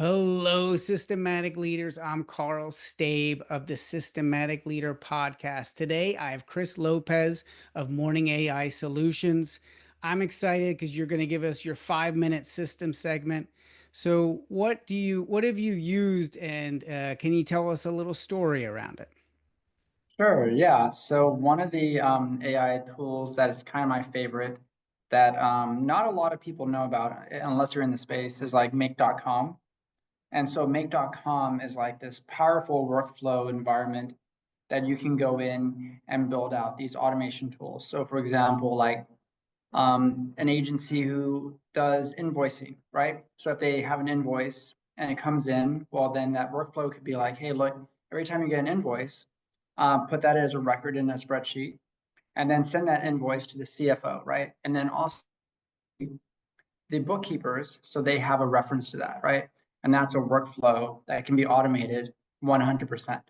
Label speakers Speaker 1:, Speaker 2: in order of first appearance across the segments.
Speaker 1: Hello, systematic leaders. I'm Carl Stabe of the Systematic Leader Podcast. Today, I have Chris Lopez of Morning AI Solutions. I'm excited because you're going to give us your 5 minute system segment. So, what have you used, and can you tell us a little story around it?
Speaker 2: Sure, yeah. So one of the AI tools that is kind of my favorite that not a lot of people know about unless you're in the space is like make.com. And so make.com is like this powerful workflow environment that you can go in and build out these automation tools. So for example, like an agency who does invoicing, right? So if they have an invoice and it comes in, well, then that workflow could be like, hey, look, every time you get an invoice, put that as a record in a spreadsheet, and then send that invoice to the CFO, right? And then also the bookkeepers, so they have a reference to that, right? And that's a workflow that can be automated 100%.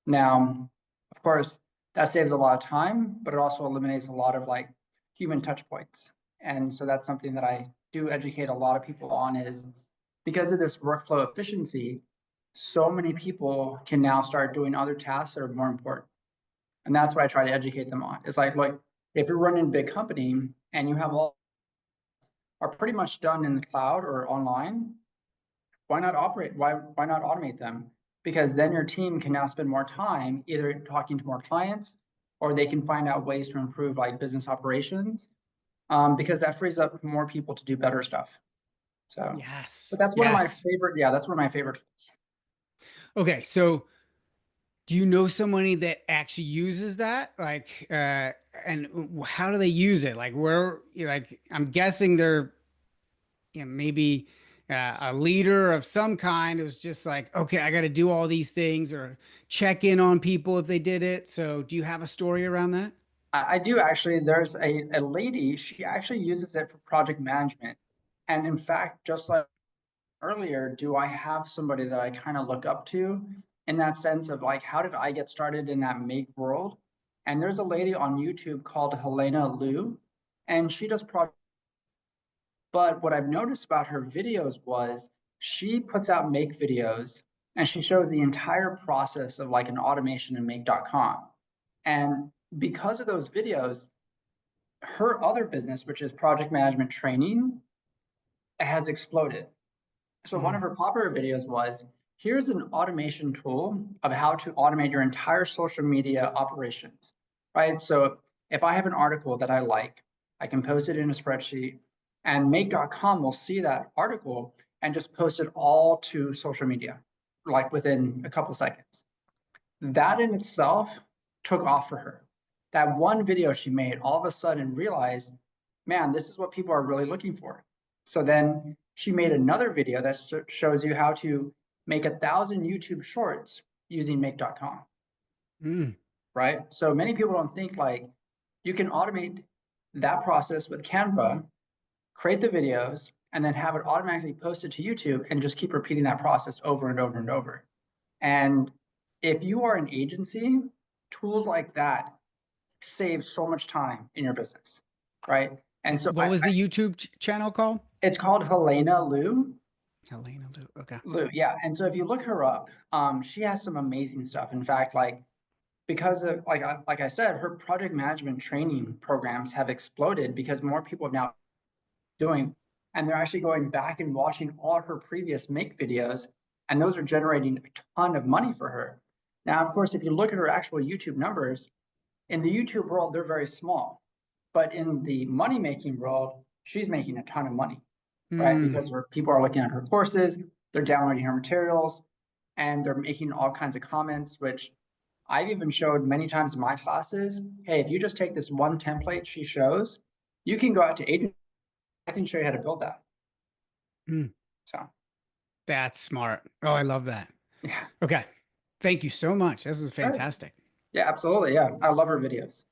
Speaker 2: Now, of course, that saves a lot of time, but it also eliminates a lot of like human touch points. And so that's something that I do educate a lot of people on is because of this workflow efficiency, so many people can now start doing other tasks that are more important. And that's what I try to educate them on. It's like, look, if you're running a big company and you have all are pretty much done in the cloud or online, why not operate? Why not automate them? Because then your team can now spend more time either talking to more clients or they can find out ways to improve like business operations because that frees up more people to do better stuff. So, but
Speaker 1: Yes.
Speaker 2: that's one of my
Speaker 1: Yes.
Speaker 2: favorite. Yeah, that's one of my favorite tools.
Speaker 1: Okay. So, do you know somebody that actually uses that? And how do they use it? I'm guessing they're maybe a leader of some kind who's just like, okay, I got to do all these things or check in on people if they did it. So, do you have a story around that?
Speaker 2: I do actually. There's a lady. She actually uses it for project management, and in fact, just like earlier, do I have somebody that I kind of look up to in that sense of like, how did I get started in that make world? And there's a lady on YouTube called Helena Liu, and she does project. But what I've noticed about her videos was she puts out make videos and she shows the entire process of like an automation in make.com. And because of those videos, her other business, which is project management training, has exploded. So one of
Speaker 1: Mm.
Speaker 2: her popular videos was, here's an automation tool of how to automate your entire social media operations, right? So if I have an article that I like, I can post it in a spreadsheet and make.com will see that article and just post it all to social media, like within a couple seconds. That in itself took off for her. That one video she made all of a sudden realized, man, this is what people are really looking for. So then she made another video that shows you how to make 1,000 YouTube shorts using make.com,
Speaker 1: Mm.
Speaker 2: right? So many people don't think like you can automate that process with Canva, create the videos, and then have it automatically posted to YouTube and just keep repeating that process over and over and over. And if you are an agency, tools like that save so much time in your business, right? And
Speaker 1: And
Speaker 2: so
Speaker 1: what was the YouTube channel called?
Speaker 2: it's called Helena Liu.
Speaker 1: Helena Lou. Okay.
Speaker 2: Liu, yeah. And so if you look her up, she has some amazing stuff. In fact, like because of like I said, her project management training programs have exploded because more people have now doing, and they're actually going back and watching all her previous make videos, and those are generating a ton of money for her. Now, of course, if you look at her actual YouTube numbers, in the YouTube world, they're very small. But in the money making world, she's making a ton of money, right?
Speaker 1: Mm.
Speaker 2: Because people are looking at her courses, they're downloading her materials, and they're making all kinds of comments, which I've even showed many times in my classes. Hey, if you just take this one template she shows, you can go out to agents. I can show you how to build that.
Speaker 1: Mm.
Speaker 2: So,
Speaker 1: That's smart. Oh, I love that.
Speaker 2: yeah,
Speaker 1: Okay. Thank you so much. This is
Speaker 2: sure.
Speaker 1: fantastic.
Speaker 2: Yeah, absolutely. Yeah, I love her videos.